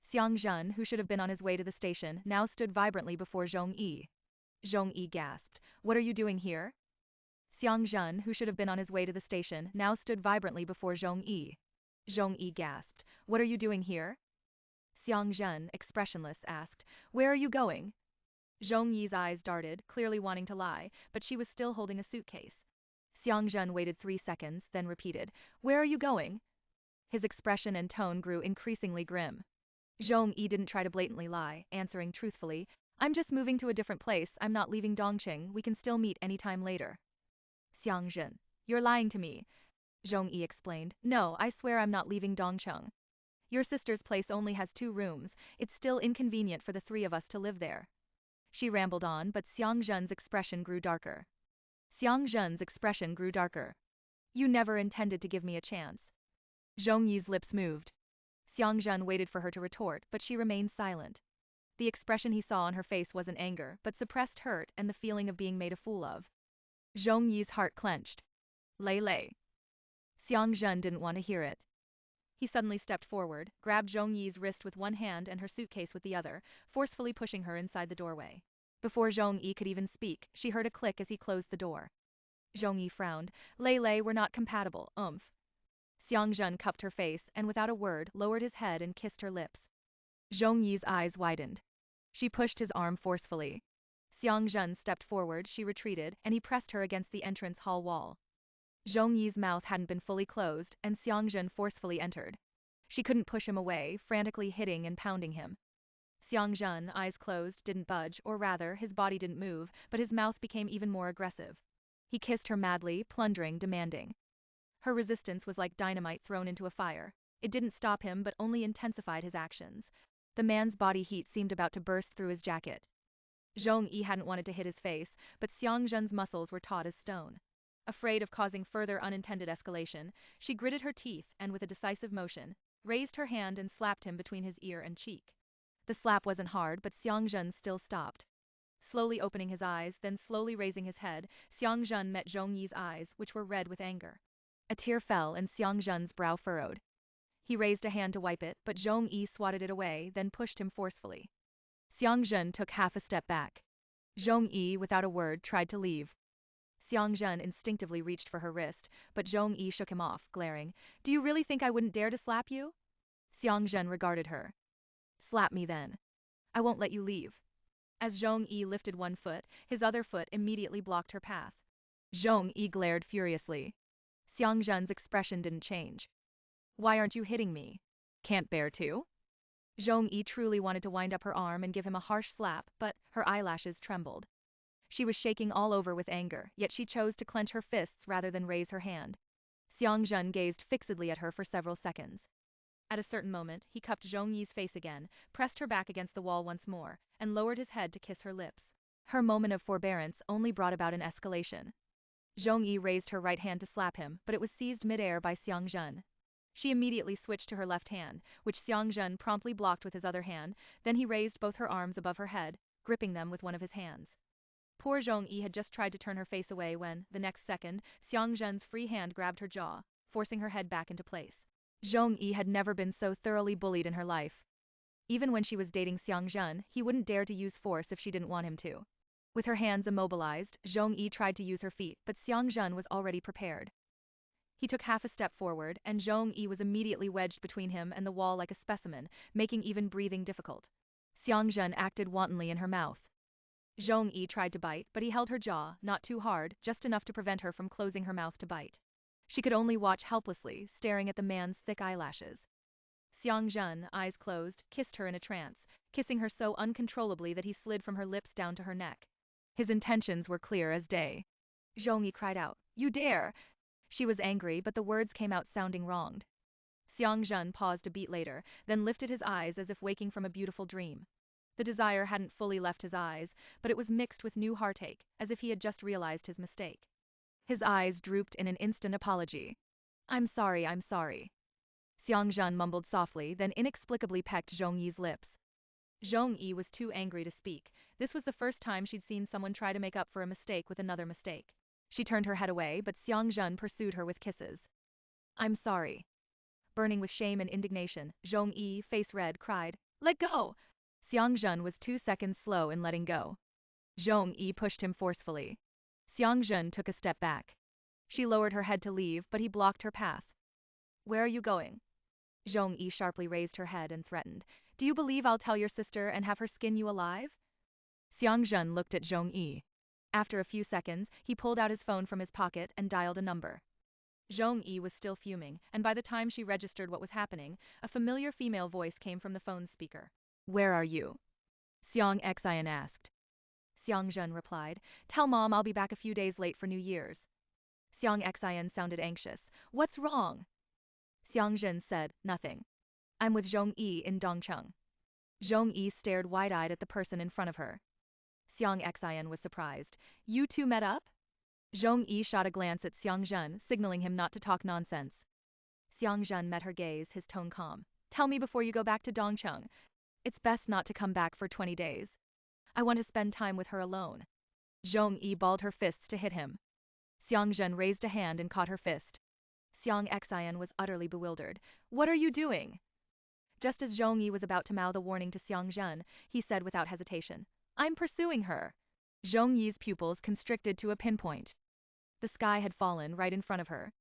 Xiang Zhen, who should have been on his way to the station, now stood vibrantly before Zhong Yi. Zhong Yi gasped. What are you doing here? Xiang Zhen, who should have been on his way to the station, now stood vibrantly before Zhong Yi. Zhong Yi gasped. What are you doing here? Xiang Zhen, expressionless, asked. Where are you going? Zhong Yi's eyes darted, clearly wanting to lie, but she was still holding a suitcase. Xiang Zhen waited 3 seconds, then repeated. Where are you going? His expression and tone grew increasingly grim. Zhong Yi didn't try to blatantly lie, answering truthfully. I'm just moving to a different place, I'm not leaving Dongqing, we can still meet any time later. Xiang Zhen. You're lying to me. Zhong Yi explained. No, I swear I'm not leaving Dongqing. Your sister's place only has 2 rooms, it's still inconvenient for the 3 of us to live there. She rambled on, but Xiang Zhen's expression grew darker. You never intended to give me a chance. Zhong Yi's lips moved. Xiang Zhen waited for her to retort, but she remained silent. The expression he saw on her face wasn't anger, but suppressed hurt and the feeling of being made a fool of. Zhong Yi's heart clenched. Lei. Xiang Zhen didn't want to hear it. He suddenly stepped forward, grabbed Zhong Yi's wrist with one hand and her suitcase with the other, forcefully pushing her inside the doorway. Before Zhong Yi could even speak, she heard a click as he closed the door. Zhong Yi frowned. Lei, we're not compatible, Xiang Zhen cupped her face and without a word lowered his head and kissed her lips. Zhong Yi's eyes widened. She pushed his arm forcefully. Xiang Zhen stepped forward, she retreated, and he pressed her against the entrance hall wall. Zhong Yi's mouth hadn't been fully closed, and Xiang Zhen forcefully entered. She couldn't push him away, frantically hitting and pounding him. Xiang Zhen, eyes closed, didn't budge, or rather, his body didn't move, but his mouth became even more aggressive. He kissed her madly, plundering, demanding. Her resistance was like dynamite thrown into a fire. It didn't stop him but only intensified his actions. The man's body heat seemed about to burst through his jacket. Zhong Yi hadn't wanted to hit his face, but Xiang Zhen's muscles were taut as stone. Afraid of causing further unintended escalation, she gritted her teeth and with a decisive motion, raised her hand and slapped him between his ear and cheek. The slap wasn't hard, but Xiang Zhen still stopped. Slowly opening his eyes, then slowly raising his head, Xiang Zhen met Zhong Yi's eyes, which were red with anger. A tear fell and Xiang Zhen's brow furrowed. He raised a hand to wipe it, but Zhong Yi swatted it away, then pushed him forcefully. Xiang Zhen took half a step back. Zhong Yi, without a word, tried to leave. Xiang Zhen instinctively reached for her wrist, but Zhong Yi shook him off, glaring. Do you really think I wouldn't dare to slap you? Xiang Zhen regarded her. Slap me then. I won't let you leave. As Zhong Yi lifted one foot, his other foot immediately blocked her path. Zhong Yi glared furiously. Xiang Zhen's expression didn't change. Why aren't you hitting me? Can't bear to? Zhong Yi truly wanted to wind up her arm and give him a harsh slap, but her eyelashes trembled. She was shaking all over with anger, yet she chose to clench her fists rather than raise her hand. Xiang Zhen gazed fixedly at her for several seconds. At a certain moment, he cupped Zhong Yi's face again, pressed her back against the wall once more, and lowered his head to kiss her lips. Her moment of forbearance only brought about an escalation. Zhong Yi raised her right hand to slap him, but it was seized midair by Xiang Zhen. She immediately switched to her left hand, which Xiang Zhen promptly blocked with his other hand, then he raised both her arms above her head, gripping them with one of his hands. Poor Zhong Yi had just tried to turn her face away when, the next second, Xiang Zhen's free hand grabbed her jaw, forcing her head back into place. Zhong Yi had never been so thoroughly bullied in her life. Even when she was dating Xiang Zhen, he wouldn't dare to use force if she didn't want him to. With her hands immobilized, Zhong Yi tried to use her feet, but Xiang Zhen was already prepared. He took half a step forward, and Zhong Yi was immediately wedged between him and the wall like a specimen, making even breathing difficult. Xiang Zhen acted wantonly in her mouth. Zhong Yi tried to bite, but he held her jaw, not too hard, just enough to prevent her from closing her mouth to bite. She could only watch helplessly, staring at the man's thick eyelashes. Xiang Zhen, eyes closed, kissed her in a trance, kissing her so uncontrollably that he slid from her lips down to her neck. His intentions were clear as day. Zhong Yi cried out, "You dare!" She was angry, but the words came out sounding wronged. Xiang Zhen paused a beat later, then lifted his eyes as if waking from a beautiful dream. The desire hadn't fully left his eyes, but it was mixed with new heartache, as if he had just realized his mistake. His eyes drooped in an instant apology. I'm sorry. Xiang Zhen mumbled softly, then inexplicably pecked Zhong Yi's lips. Zhong Yi was too angry to speak. This was the first time she'd seen someone try to make up for a mistake with another mistake. She turned her head away, but Xiang Zhen pursued her with kisses. I'm sorry. Burning with shame and indignation, Zhong Yi, face red, cried, Let go! Xiang Zhen was 2 seconds slow in letting go. Zhong Yi pushed him forcefully. Xiang Zhen took a step back. She lowered her head to leave, but he blocked her path. Where are you going? Zhong Yi sharply raised her head and threatened. Do you believe I'll tell your sister and have her skin you alive? Xiang Zhen looked at Zhong Yi. After a few seconds, he pulled out his phone from his pocket and dialed a number. Zhong Yi was still fuming, and by the time she registered what was happening, a familiar female voice came from the phone's speaker. Where are you? Xiang Xin asked. Xiang Zhen replied, Tell Mom I'll be back a few days late for New Year's. Xiang Xin sounded anxious. What's wrong? Xiang Zhen said, Nothing. I'm with Zhong Yi in Dongcheng. Zhong Yi stared wide-eyed at the person in front of her. Xiang Xin was surprised. You two met up? Zhong Yi shot a glance at Xiang Zhen, signaling him not to talk nonsense. Xiang Zhen met her gaze, his tone calm. Tell me before you go back to Dongcheng. It's best not to come back for 20 days. I want to spend time with her alone. Zhong Yi balled her fists to hit him. Xiang Zhen raised a hand and caught her fist. Xiang Xin was utterly bewildered. What are you doing? Just as Zhong Yi was about to mouth a warning to Xiang Zhen, he said without hesitation, I'm pursuing her. Zhong Yi's pupils constricted to a pinpoint. The sky had fallen right in front of her.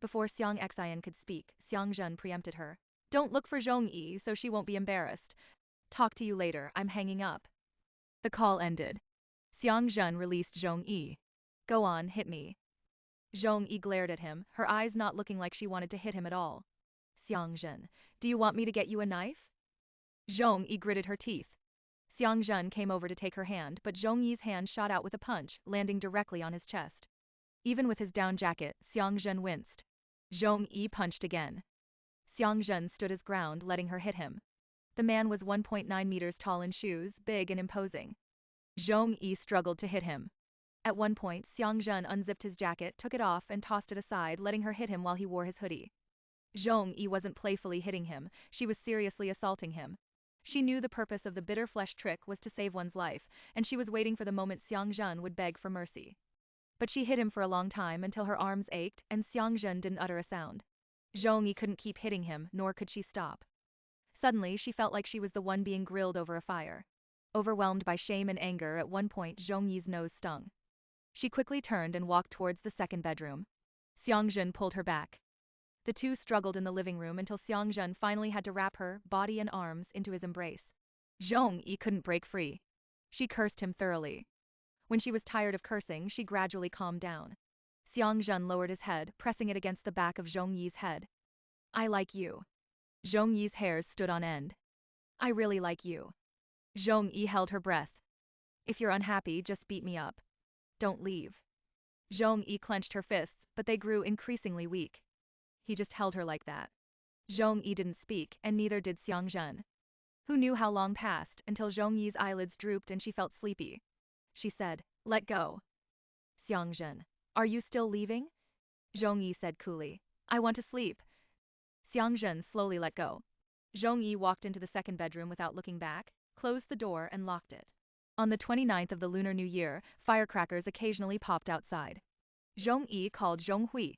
Before Xiang Xin could speak, Xiang Zhen preempted her. Don't look for Zhong Yi so she won't be embarrassed. Talk to you later, I'm hanging up. The call ended. Xiang Zhen released Zhong Yi. Go on, hit me. Zhong Yi glared at him, her eyes not looking like she wanted to hit him at all. Xiang Zhen, do you want me to get you a knife? Zhong Yi gritted her teeth. Xiang Zhen came over to take her hand, but Zhong Yi's hand shot out with a punch, landing directly on his chest. Even with his down jacket, Xiang Zhen winced. Zhong Yi punched again. Xiang Zhen stood his ground, letting her hit him. The man was 1.9 meters tall in shoes, big and imposing. Zhong Yi struggled to hit him. At one point, Xiang Zhen unzipped his jacket, took it off and tossed it aside, letting her hit him while he wore his hoodie. Zhong Yi wasn't playfully hitting him, she was seriously assaulting him. She knew the purpose of the bitter flesh trick was to save one's life, and she was waiting for the moment Xiang Zhen would beg for mercy. But she hit him for a long time until her arms ached and Xiang Zhen didn't utter a sound. Zhong Yi couldn't keep hitting him, nor could she stop. Suddenly, she felt like she was the one being grilled over a fire. Overwhelmed by shame and anger, at one point Zhong Yi's nose stung. She quickly turned and walked towards the second bedroom. Xiang Zhen pulled her back. The two struggled in the living room until Xiang Zhen finally had to wrap her, body and arms, into his embrace. Zhong Yi couldn't break free. She cursed him thoroughly. When she was tired of cursing, she gradually calmed down. Xiang Zhen lowered his head, pressing it against the back of Zhong Yi's head. I like you. Zhong Yi's hairs stood on end. I really like you. Zhong Yi held her breath. If you're unhappy, just beat me up. Don't leave. Zhong Yi clenched her fists, but they grew increasingly weak. He just held her like that. Zhong Yi didn't speak, and neither did Xiang Zhen. Who knew how long passed, until Zhong Yi's eyelids drooped and she felt sleepy. She said, Let go. Xiang Zhen, are you still leaving? Zhong Yi said coolly, I want to sleep. Xiang Zhen slowly let go. Zhong Yi walked into the second bedroom without looking back, closed the door and locked it. On the 29th of the Lunar New Year, firecrackers occasionally popped outside. Zhong Yi called Zhong Hui.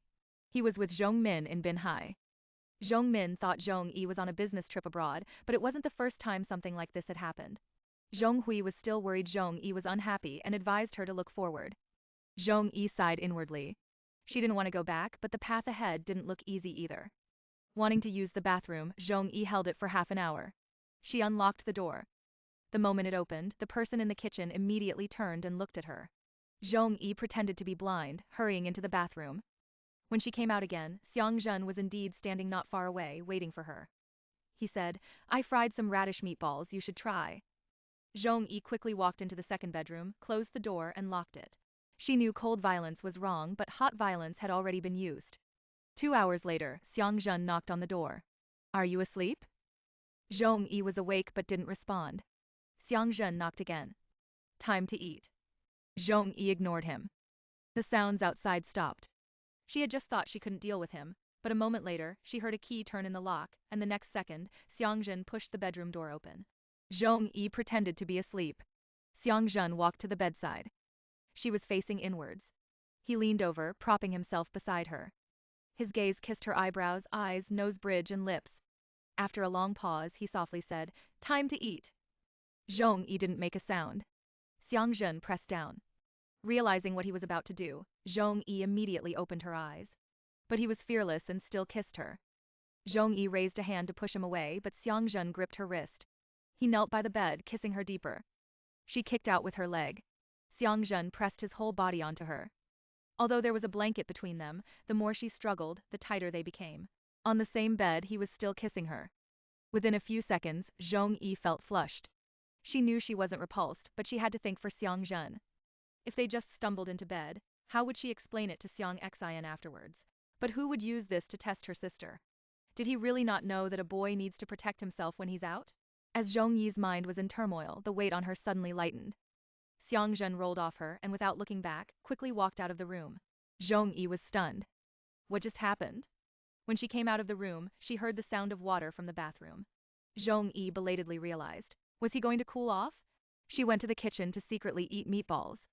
He was with Zhong Min in Binhai. Zhong Min thought Zhong Yi was on a business trip abroad, but it wasn't the first time something like this had happened. Zhong Hui was still worried Zhong Yi was unhappy and advised her to look forward. Zhong Yi sighed inwardly. She didn't want to go back, but the path ahead didn't look easy either. Wanting to use the bathroom, Zhong Yi held it for half an hour. She unlocked the door. The moment it opened, the person in the kitchen immediately turned and looked at her. Zhong Yi pretended to be blind, hurrying into the bathroom. When she came out again, Xiang Zhen was indeed standing not far away, waiting for her. He said, I fried some radish meatballs, you should try. Zhong Yi quickly walked into the second bedroom, closed the door and locked it. She knew cold violence was wrong, but hot violence had already been used. 2 hours later, Xiang Zhen knocked on the door. Are you asleep? Zhong Yi was awake but didn't respond. Xiang Zhen knocked again. Time to eat. Zhong Yi ignored him. The sounds outside stopped. She had just thought she couldn't deal with him, but a moment later, she heard a key turn in the lock, and the next second, Xiang Zhen pushed the bedroom door open. Zhong Yi pretended to be asleep. Xiang Zhen walked to the bedside. She was facing inwards. He leaned over, propping himself beside her. His gaze kissed her eyebrows, eyes, nose bridge, and lips. After a long pause, he softly said, "Time to eat." Zhong Yi didn't make a sound. Xiang Zhen pressed down. Realizing what he was about to do, Zhong Yi immediately opened her eyes. But he was fearless and still kissed her. Zhong Yi raised a hand to push him away, but Xiang Zhen gripped her wrist. He knelt by the bed, kissing her deeper. She kicked out with her leg. Xiang Zhen pressed his whole body onto her. Although there was a blanket between them, the more she struggled, the tighter they became. On the same bed, he was still kissing her. Within a few seconds, Zhong Yi felt flushed. She knew she wasn't repulsed, but she had to think for Xiang Zhen. If they just stumbled into bed, how would she explain it to Xiang Xin afterwards? But who would use this to test her sister? Did he really not know that a boy needs to protect himself when he's out? As Zhong Yi's mind was in turmoil, the weight on her suddenly lightened. Xiang Zhen rolled off her and, without looking back, quickly walked out of the room. Zhong Yi was stunned. What just happened? When she came out of the room, she heard the sound of water from the bathroom. Zhong Yi belatedly realized. Was he going to cool off? She went to the kitchen to secretly eat meatballs.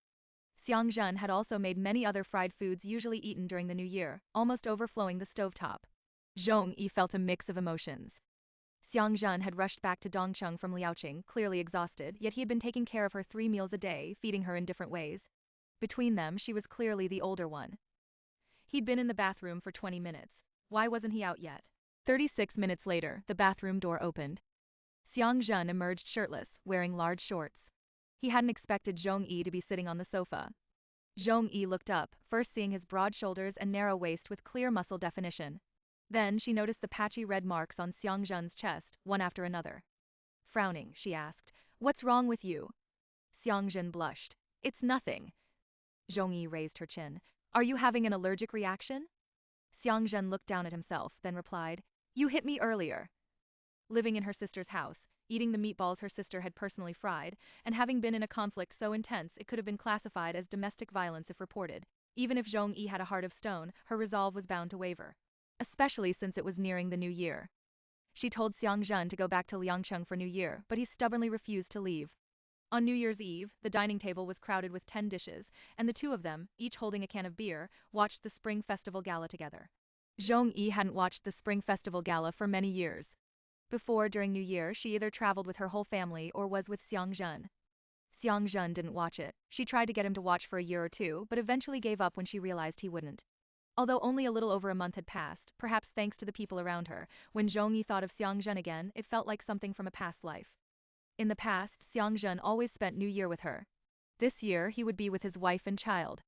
Xiang Zhen had also made many other fried foods usually eaten during the New Year, almost overflowing the stovetop. Zhong Yi felt a mix of emotions. Xiang Zhen had rushed back to Dongcheng from Liaoqing, clearly exhausted, yet he had been taking care of her 3 meals a day, feeding her in different ways. Between them, she was clearly the older one. He'd been in the bathroom for 20 minutes. Why wasn't he out yet? 36 minutes later, the bathroom door opened. Xiang Zhen emerged shirtless, wearing large shorts. He hadn't expected Zhong Yi to be sitting on the sofa. Zhong Yi looked up, first seeing his broad shoulders and narrow waist with clear muscle definition. Then she noticed the patchy red marks on Xiang Zhen's chest, one after another. Frowning, she asked, "What's wrong with you?" Xiang Zhen blushed. "It's nothing." Zhong Yi raised her chin. "Are you having an allergic reaction?" Xiang Zhen looked down at himself, then replied, "You hit me earlier." Living in her sister's house, eating the meatballs her sister had personally fried, and having been in a conflict so intense it could have been classified as domestic violence if reported. Even if Zhong Yi had a heart of stone, her resolve was bound to waver. Especially since it was nearing the New Year. She told Xiang Zhen to go back to Liangcheng for New Year, but he stubbornly refused to leave. On New Year's Eve, the dining table was crowded with 10 dishes, and the two of them, each holding a can of beer, watched the Spring Festival Gala together. Zhong Yi hadn't watched the Spring Festival Gala for many years. Before, during New Year, she either traveled with her whole family or was with Xiang Zhen. Xiang Zhen didn't watch it. She tried to get him to watch for a year or two, but eventually gave up when she realized he wouldn't. Although only a little over a month had passed, perhaps thanks to the people around her, when Zhong Yi thought of Xiang Zhen again, it felt like something from a past life. In the past, Xiang Zhen always spent New Year with her. This year, he would be with his wife and child.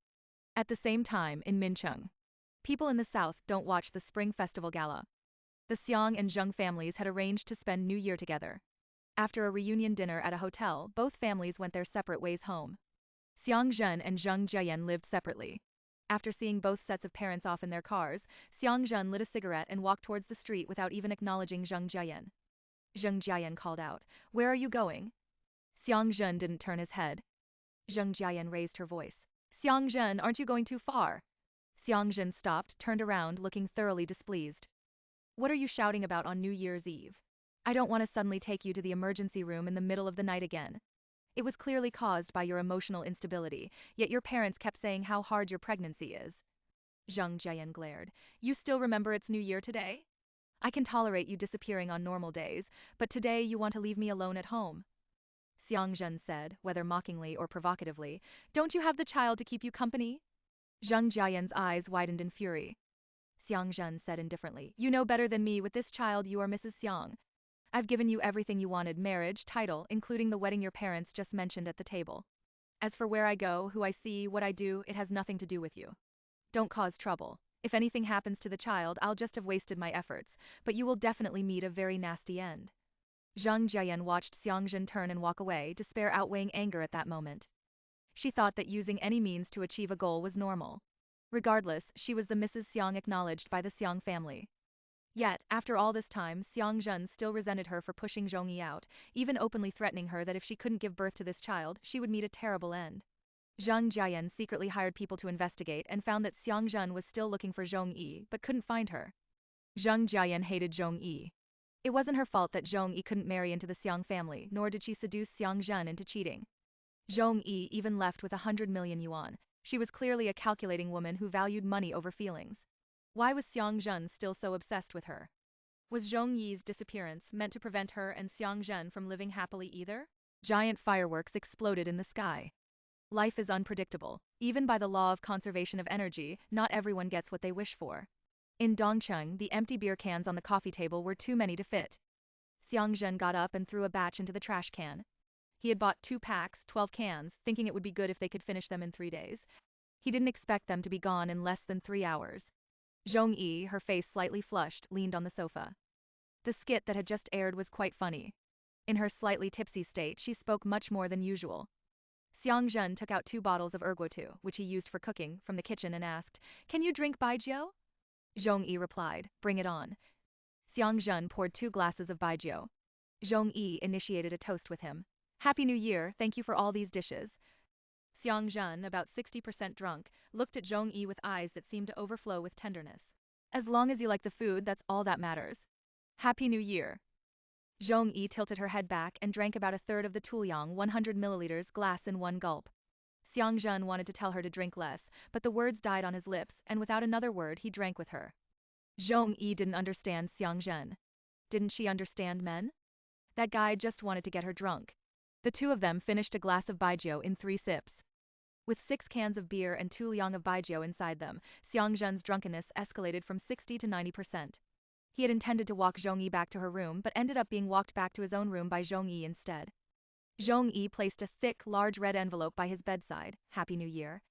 At the same time, in Mincheng, people in the south don't watch the Spring Festival Gala. The Xiang and Zheng families had arranged to spend New Year together. After a reunion dinner at a hotel, both families went their separate ways home. Xiang Zhen and Zheng Jiayan lived separately. After seeing both sets of parents off in their cars, Xiang Zhen lit a cigarette and walked towards the street without even acknowledging Zheng Jiayan. Zheng Jiayan called out, "Where are you going?" Xiang Zhen didn't turn his head. Zheng Jiayan raised her voice. "Xiang Zhen, aren't you going too far?" Xiang Zhen stopped, turned around, looking thoroughly displeased. "What are you shouting about on New Year's Eve? I don't want to suddenly take you to the emergency room in the middle of the night again. It was clearly caused by your emotional instability, yet your parents kept saying how hard your pregnancy is." Zheng Jiayan glared. "You still remember it's New Year today? I can tolerate you disappearing on normal days, but today you want to leave me alone at home." Xiang Zhen said, whether mockingly or provocatively, "Don't you have the child to keep you company?" Zheng Jiayan's eyes widened in fury. Xiang Zhen said indifferently, "You know better than me, with this child you are Mrs. Xiang. I've given you everything you wanted, marriage, title, including the wedding your parents just mentioned at the table. As for where I go, who I see, what I do, it has nothing to do with you. Don't cause trouble. If anything happens to the child, I'll just have wasted my efforts, but you will definitely meet a very nasty end." Zheng Jiayan watched Xiang Zhen turn and walk away, despair outweighing anger at that moment. She thought that using any means to achieve a goal was normal. Regardless, she was the Mrs. Xiang acknowledged by the Xiang family. Yet, after all this time, Xiang Zhen still resented her for pushing Zhong Yi out, even openly threatening her that if she couldn't give birth to this child, she would meet a terrible end. Zheng Jiayan secretly hired people to investigate and found that Xiang Zhen was still looking for Zhong Yi, but couldn't find her. Zheng Jiayan hated Zhong Yi. It wasn't her fault that Zhong Yi couldn't marry into the Xiang family, nor did she seduce Xiang Zhen into cheating. Zhong Yi even left with 100 million yuan. She was clearly a calculating woman who valued money over feelings. Why was Xiang Zhen still so obsessed with her? Was Zhong Yi's disappearance meant to prevent her and Xiang Zhen from living happily either? Giant fireworks exploded in the sky. Life is unpredictable. Even by the law of conservation of energy, not everyone gets what they wish for. In Dongcheng, the empty beer cans on the coffee table were too many to fit. Xiang Zhen got up and threw a batch into the trash can. He had bought 2 packs, 12 cans, thinking it would be good if they could finish them in 3 days. He didn't expect them to be gone in less than 3 hours. Zhong Yi, her face slightly flushed, leaned on the sofa. The skit that had just aired was quite funny. In her slightly tipsy state, she spoke much more than usual. Xiang Zhen took out 2 bottles of erguotu, which he used for cooking, from the kitchen and asked, "Can you drink baijiu?" Zhong Yi replied, "Bring it on." Xiang Zhen poured 2 glasses of baijiu. Zhong Yi initiated a toast with him. "Happy New Year, thank you for all these dishes." Xiang Zhen, about 60% drunk, looked at Zhong Yi with eyes that seemed to overflow with tenderness. "As long as you like the food, that's all that matters. Happy New Year." Zhong Yi tilted her head back and drank about a third of the Tuliang 100 milliliters glass in one gulp. Xiang Zhen wanted to tell her to drink less, but the words died on his lips, and without another word he drank with her. Zhong Yi didn't understand Xiang Zhen. Didn't she understand men? That guy just wanted to get her drunk. The 2 of them finished a glass of baijiu in 3 sips. With 6 cans of beer and 2 liang of baijiu inside them, Xiang Zhen's drunkenness escalated from 60 to 90%. He had intended to walk Zhong Yi back to her room but ended up being walked back to his own room by Zhong Yi instead. Zhong Yi placed a thick, large red envelope by his bedside. Happy New Year.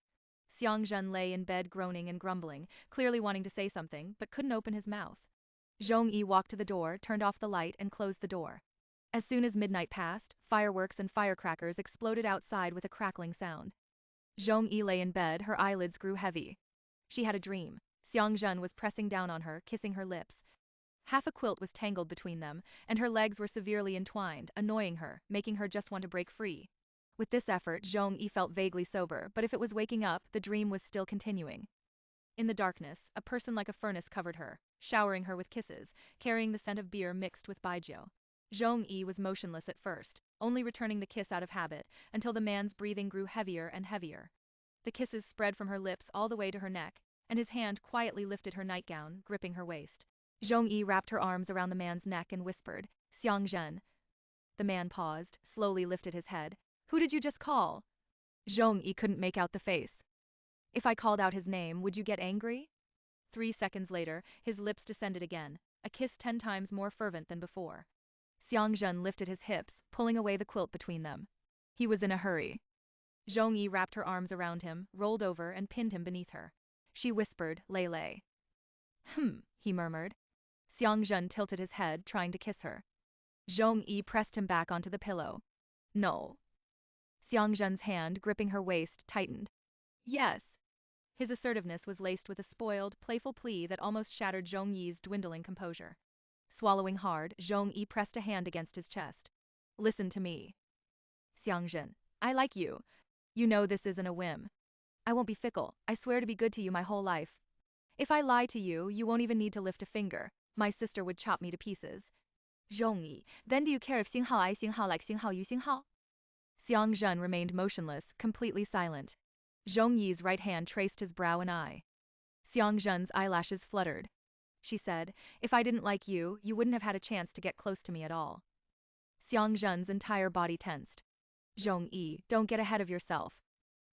Xiang Zhen lay in bed groaning and grumbling, clearly wanting to say something, but couldn't open his mouth. Zhong Yi walked to the door, turned off the light, and closed the door. As soon as midnight passed, fireworks and firecrackers exploded outside with a crackling sound. Zhong Yi lay in bed, her eyelids grew heavy. She had a dream. Xiang Zhen was pressing down on her, kissing her lips. Half a quilt was tangled between them, and her legs were severely entwined, annoying her, making her just want to break free. With this effort, Zhong Yi felt vaguely sober, but if it was waking up, the dream was still continuing. In the darkness, a person like a furnace covered her, showering her with kisses, carrying the scent of beer mixed with baijiu. Zhong Yi was motionless at first, only returning the kiss out of habit, until the man's breathing grew heavier and heavier. The kisses spread from her lips all the way to her neck, and his hand quietly lifted her nightgown, gripping her waist. Zhong Yi wrapped her arms around the man's neck and whispered, "Xiang Zhen." The man paused, slowly lifted his head. "Who did you just call?" Zhong Yi couldn't make out the face. "If I called out his name, would you get angry?" 3 seconds later, his lips descended again, a kiss 10 times more fervent than before. Xiang Zhen lifted his hips, pulling away the quilt between them. He was in a hurry. Zhong Yi wrapped her arms around him, rolled over, and pinned him beneath her. She whispered, "Lei." He murmured. Xiang Zhen tilted his head, trying to kiss her. Zhong Yi pressed him back onto the pillow. "No." Xiang Zhen's hand, gripping her waist, tightened. "Yes." His assertiveness was laced with a spoiled, playful plea that almost shattered Zhong Yi's dwindling composure. Swallowing hard, Zhong Yi pressed a hand against his chest. "Listen to me. Xiang Zhen, I like you. You know this isn't a whim. I won't be fickle, I swear to be good to you my whole life. If I lie to you, you won't even need to lift a finger. My sister would chop me to pieces." "Zhong Yi, then do you care if Xinghao I Xinghao like Xinghao you Xinghao?" Xiang Zhen remained motionless, completely silent. Zhong Yi's right hand traced his brow and eye. Xiang Zhen's eyelashes fluttered. She said, "If I didn't like you, you wouldn't have had a chance to get close to me at all." Xiang Zhen's entire body tensed. "Zhong Yi, don't get ahead of yourself.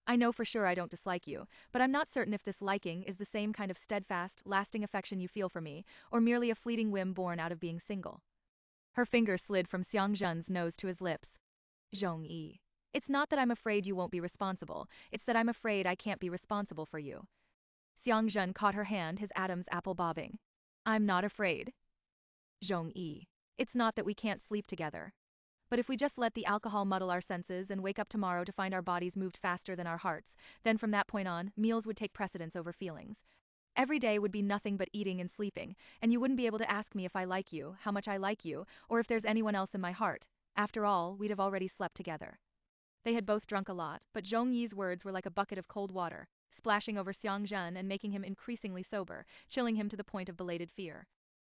I know for sure I don't dislike you, but I'm not certain if this liking is the same kind of steadfast, lasting affection you feel for me, or merely a fleeting whim born out of being single." Her finger slid from Xiang Zhen's nose to his lips. "Zhong Yi, it's not that I'm afraid you won't be responsible, it's that I'm afraid I can't be responsible for you." Xiang Zhen caught her hand, his Adam's apple bobbing. "I'm not afraid. Zhong Yi, it's not that we can't sleep together. But if we just let the alcohol muddle our senses and wake up tomorrow to find our bodies moved faster than our hearts, then from that point on, meals would take precedence over feelings. Every day would be nothing but eating and sleeping, and you wouldn't be able to ask me if I like you, how much I like you, or if there's anyone else in my heart. After all, we'd have already slept together." They had both drunk a lot, but Zhong Yi's words were like a bucket of cold water, splashing over Xiang Zhen and making him increasingly sober, chilling him to the point of belated fear.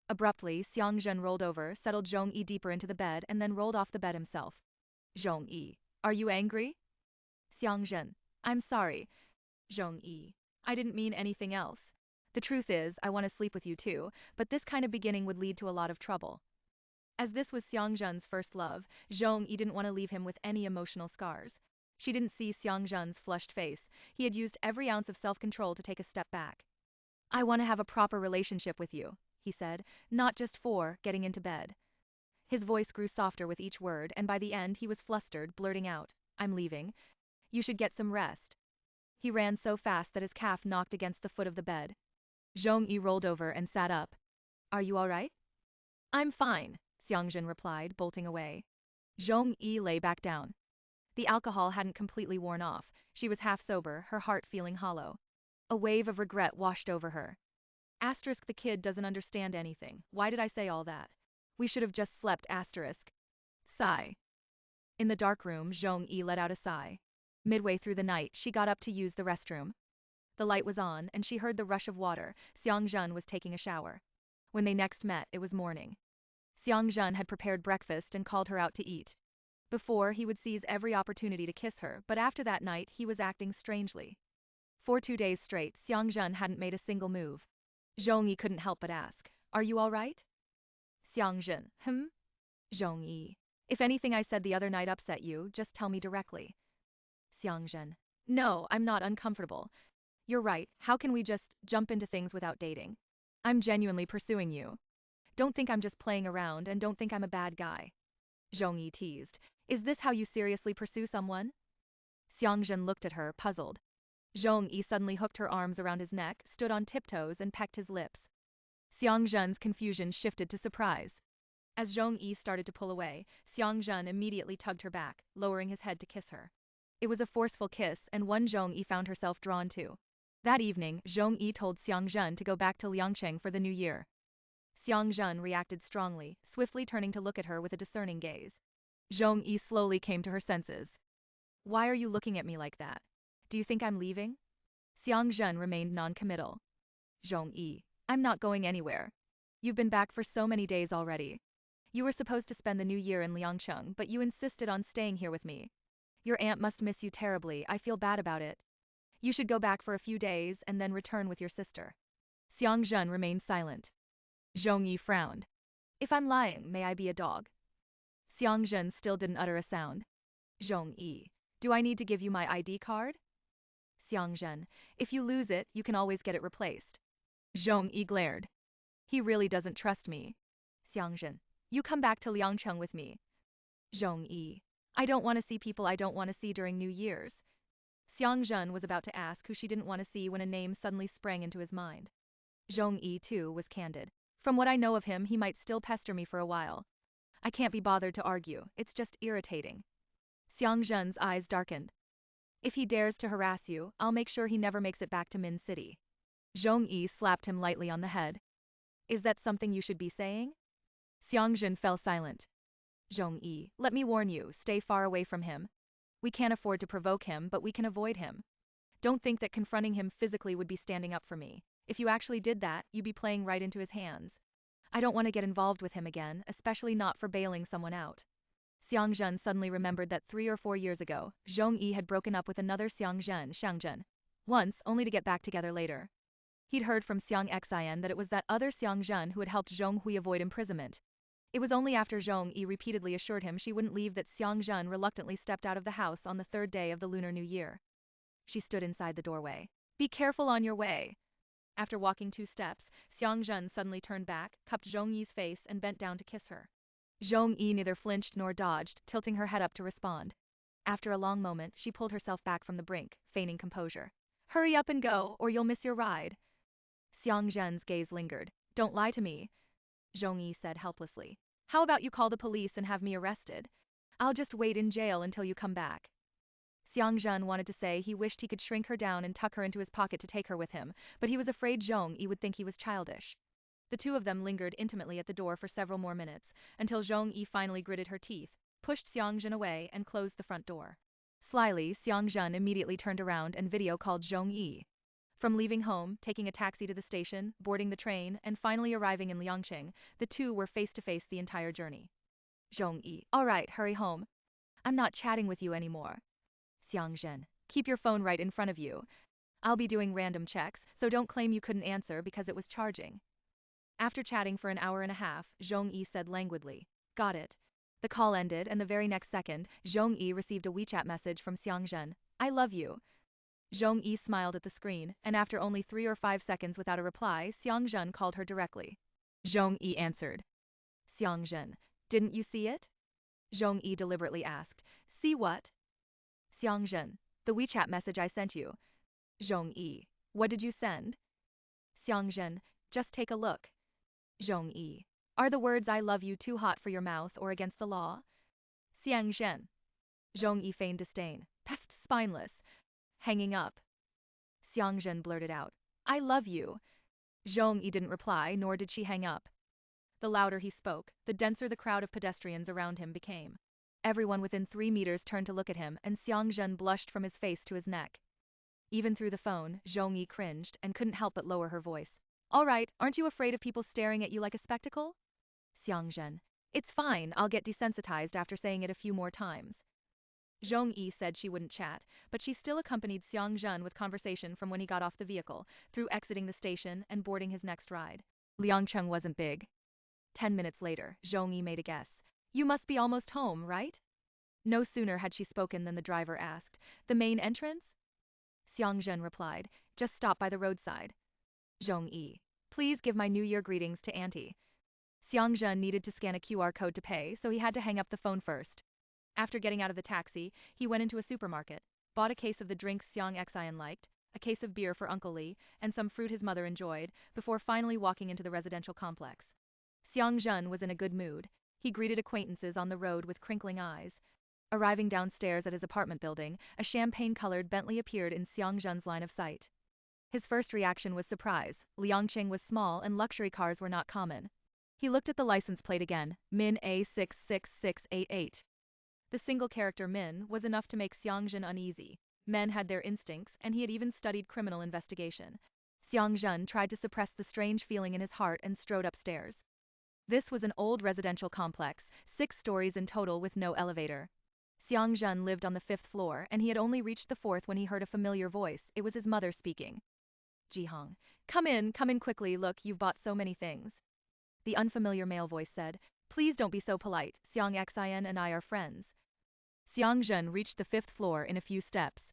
Abruptly, Xiang Zhen rolled over, settled Zhong Yi deeper into the bed, and then rolled off the bed himself. "Zhong Yi, are you angry?" Xiang Zhen, "I'm sorry. Zhong Yi, I didn't mean anything else. The truth is, I want to sleep with you too, but this kind of beginning would lead to a lot of trouble. As this was Xiang Zhen's first love, Zhong Yi didn't want to leave him with any emotional scars. She didn't see Xiang Zhen's flushed face. He had used every ounce of self-control to take a step back. I want to have a proper relationship with you, he said, not just for getting into bed. His voice grew softer with each word, and by the end he was flustered, blurting out, I'm leaving. You should get some rest. He ran so fast that his calf knocked against the foot of the bed. Zhong Yi rolled over and sat up. Are you all right? I'm fine, Xiang Zhen replied, bolting away. Zhong Yi lay back down. The alcohol hadn't completely worn off. She was half sober, her heart feeling hollow. A wave of regret washed over her. Asterisk, the kid doesn't understand anything. Why did I say all that? We should have just slept, asterisk. Sigh. In the dark room, Zhong Yi let out a sigh. Midway through the night, she got up to use the restroom. The light was on, and she heard the rush of water. Xiang Zhen was taking a shower. When they next met, it was morning. Xiang Zhen had prepared breakfast and called her out to eat. Before, he would seize every opportunity to kiss her, but after that night, he was acting strangely. For 2 days straight, Xiang Zhen hadn't made a single move. Zhong Yi couldn't help but ask, Are you all right? Xiang Zhen, Zhong Yi. If anything I said the other night upset you, just tell me directly. Xiang Zhen. No, I'm not uncomfortable. You're right, how can we just jump into things without dating? I'm genuinely pursuing you. Don't think I'm just playing around, and don't think I'm a bad guy. Zhong Yi teased. Is this how you seriously pursue someone? Xiang Zhen looked at her, puzzled. Zhong Yi suddenly hooked her arms around his neck, stood on tiptoes and pecked his lips. Xiang Zhen's confusion shifted to surprise. As Zhong Yi started to pull away, Xiang Zhen immediately tugged her back, lowering his head to kiss her. It was a forceful kiss, and one Zhong Yi found herself drawn to. That evening, Zhong Yi told Xiang Zhen to go back to Liangcheng for the New Year. Xiang Zhen reacted strongly, swiftly turning to look at her with a discerning gaze. Zhong Yi slowly came to her senses. Why are you looking at me like that? Do you think I'm leaving? Xiang Zhen remained non-committal. Zhong Yi, I'm not going anywhere. You've been back for so many days already. You were supposed to spend the New Year in Liangcheng, but you insisted on staying here with me. Your aunt must miss you terribly, I feel bad about it. You should go back for a few days and then return with your sister. Xiang Zhen remained silent. Zhong Yi frowned. If I'm lying, may I be a dog? Xiang Zhen still didn't utter a sound. Zhong Yi, do I need to give you my ID card? Xiang Zhen, if you lose it, you can always get it replaced. Zhong Yi glared. He really doesn't trust me. Xiang Zhen, you come back to Liangcheng with me. Zhong Yi, I don't want to see people I don't want to see during New Year's. Xiang Zhen was about to ask who she didn't want to see when a name suddenly sprang into his mind. Zhong Yi, too, was candid. From what I know of him, he might still pester me for a while. I can't be bothered to argue, it's just irritating. Xiang Zhen's eyes darkened. If he dares to harass you, I'll make sure he never makes it back to Min City. Zhong Yi slapped him lightly on the head. Is that something you should be saying? Xiang Zhen fell silent. Zhong Yi, let me warn you, stay far away from him. We can't afford to provoke him, but we can avoid him. Don't think that confronting him physically would be standing up for me. If you actually did that, you'd be playing right into his hands. I don't want to get involved with him again, especially not for bailing someone out. Xiang Zhen suddenly remembered that 3 or 4 years ago, Zhong Yi had broken up with another Xiang Zhen, once, only to get back together later. He'd heard from Xiang Xin that it was that other Xiang Zhen who had helped Zhong Hui avoid imprisonment. It was only after Zhong Yi repeatedly assured him she wouldn't leave that Xiang Zhen reluctantly stepped out of the house on the 3rd day of the Lunar New Year. She stood inside the doorway. Be careful on your way. After walking 2 steps, Xiang Zhen suddenly turned back, cupped Zhong Yi's face and bent down to kiss her. Zhong Yi neither flinched nor dodged, tilting her head up to respond. After a long moment, she pulled herself back from the brink, feigning composure. Hurry up and go, or you'll miss your ride. Xiang Zhen's gaze lingered. Don't lie to me, Zhong Yi said helplessly. How about you call the police and have me arrested? I'll just wait in jail until you come back. Xiang Zhen wanted to say he wished he could shrink her down and tuck her into his pocket to take her with him, but he was afraid Zhong Yi would think he was childish. The two of them lingered intimately at the door for several more minutes, until Zhong Yi finally gritted her teeth, pushed Xiang Zhen away, and closed the front door. Slyly, Xiang Zhen immediately turned around and video called Zhong Yi. From leaving home, taking a taxi to the station, boarding the train, and finally arriving in Liangcheng, the two were face to face the entire journey. Zhong Yi, all right, hurry home. I'm not chatting with you anymore. Xiang Zhen, keep your phone right in front of you. I'll be doing random checks, so don't claim you couldn't answer because it was charging. After chatting for an hour and a half, Zhong Yi said languidly, "Got it." The call ended and the very next second, Zhong Yi received a WeChat message from Xiang Zhen. "I love you." Zhong Yi smiled at the screen, and after only 3 or 5 seconds without a reply, Xiang Zhen called her directly. Zhong Yi answered. Xiang Zhen, "Didn't you see it?" Zhong Yi deliberately asked. "See what?" Xiang Zhen, "The WeChat message I sent you." Zhong Yi, "What did you send?" Xiang Zhen, "Just take a look." Zhong Yi, "Are the words I love you too hot for your mouth or against the law?" Xiang Zhen. Zhong Yi feigned disdain. Peft, spineless. Hanging up. Xiang Zhen blurted out, "I love you." Zhong Yi didn't reply, nor did she hang up. The louder he spoke, the denser the crowd of pedestrians around him became. Everyone within 3 meters turned to look at him, and Xiang Zhen blushed from his face to his neck. Even through the phone, Zhong Yi cringed and couldn't help but lower her voice. "All right, aren't you afraid of people staring at you like a spectacle?" Xiang Zhen, "It's fine, I'll get desensitized after saying it a few more times." Zhong Yi said she wouldn't chat, but she still accompanied Xiang Zhen with conversation from when he got off the vehicle, through exiting the station and boarding his next ride. Liangcheng wasn't big. 10 minutes later, Zhong Yi made a guess. "You must be almost home, right?" No sooner had she spoken than the driver asked, "The main entrance?" Xiang Zhen replied, "Just stop by the roadside." Zhong Yi, "Please give my New Year greetings to Auntie." Xiang Zhen needed to scan a QR code to pay, so he had to hang up the phone first. After getting out of the taxi, he went into a supermarket, bought a case of the drinks Xiang Xin liked, a case of beer for Uncle Li, and some fruit his mother enjoyed, before finally walking into the residential complex. Xiang Zhen was in a good mood. He greeted acquaintances on the road with crinkling eyes. Arriving downstairs at his apartment building, a champagne-colored Bentley appeared in Xiang Zhen's line of sight. His first reaction was surprise. Liangqing was small and luxury cars were not common. He looked at the license plate again, Min A66688. The single character Min was enough to make Xiang Zhen uneasy. Men had their instincts, and he had even studied criminal investigation. Xiang Zhen tried to suppress the strange feeling in his heart and strode upstairs. This was an old residential complex, 6 stories in total with no elevator. Xiang Zhen lived on the 5th floor, and he had only reached the 4th when he heard a familiar voice. It was his mother speaking. "Jihong, come in quickly, look, you've bought so many things." The unfamiliar male voice said, "Please don't be so polite, Xiang Xin and I are friends." Xiang Zhen reached the 5th floor in a few steps.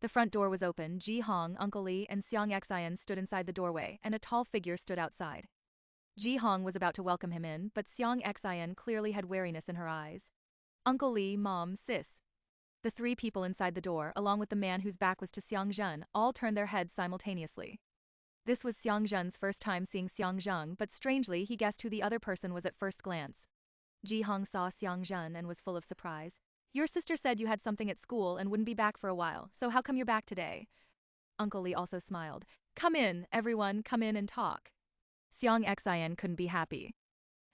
The front door was open, Ji Hong, Uncle Li, and Xiang Xin stood inside the doorway, and a tall figure stood outside. Ji Hong was about to welcome him in, but Xiang Xin clearly had wariness in her eyes. "Uncle Li, Mom, Sis." The 3 people inside the door, along with the man whose back was to Xiang Zhen, all turned their heads simultaneously. This was Xiang Zhen's first time seeing Xiang Zheng, but strangely he guessed who the other person was at first glance. Ji Hong saw Xiang Zhen and was full of surprise. "Your sister said you had something at school and wouldn't be back for a while, so how come you're back today?" Uncle Li also smiled. "Come in, everyone, come in and talk." Xiang Xin couldn't be happy.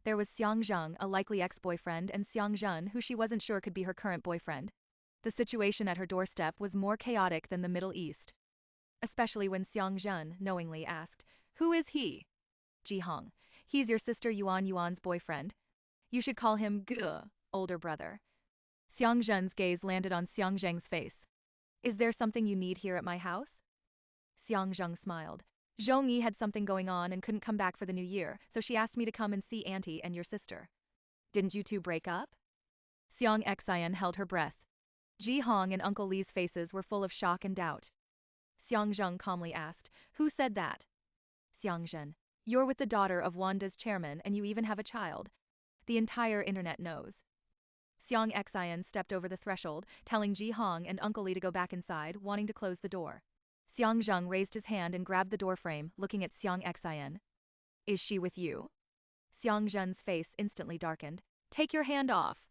There was Xiang Zheng, a likely ex-boyfriend, and Xiang Zhen, who she wasn't sure could be her current boyfriend. The situation at her doorstep was more chaotic than the Middle East. Especially when Xiang Zhen knowingly asked, "Who is he?" Ji Hong, "He's your sister Yuan's boyfriend. You should call him Ge, older brother." Xiang Zhen's gaze landed on Xiang Zheng's face. "Is there something you need here at my house?" Xiang Zheng smiled. "Zhong Yi had something going on and couldn't come back for the New Year, so she asked me to come and see Auntie and your sister." "Didn't you two break up?" Xiang Xin held her breath. Ji Hong and Uncle Li's faces were full of shock and doubt. Xiang Zheng calmly asked, "Who said that?" Xiang Zhen, "You're with the daughter of Wanda's chairman and you even have a child. The entire internet knows." Xiang Xin stepped over the threshold, telling Ji Hong and Uncle Li to go back inside, wanting to close the door. Xiang Zheng raised his hand and grabbed the doorframe, looking at Xiang Xin. "Is she with you?" Xiang Zhen's face instantly darkened. "Take your hand off."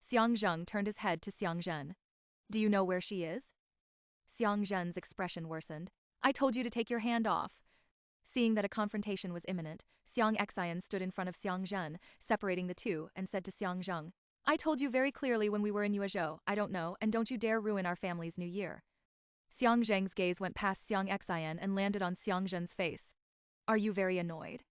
Xiang Zheng turned his head to Xiang Zhen. "Do you know where she is?" Xiang Zhen's expression worsened. "I told you to take your hand off." Seeing that a confrontation was imminent, Xiang Xin stood in front of Xiang Zhen, separating the two, and said to Xiang Zheng, "I told you very clearly when we were in Yuezhou, I don't know, and don't you dare ruin our family's New Year." Xiang Zheng's gaze went past Xiang Xin and landed on Xiang Zhen's face. "Are you very annoyed?"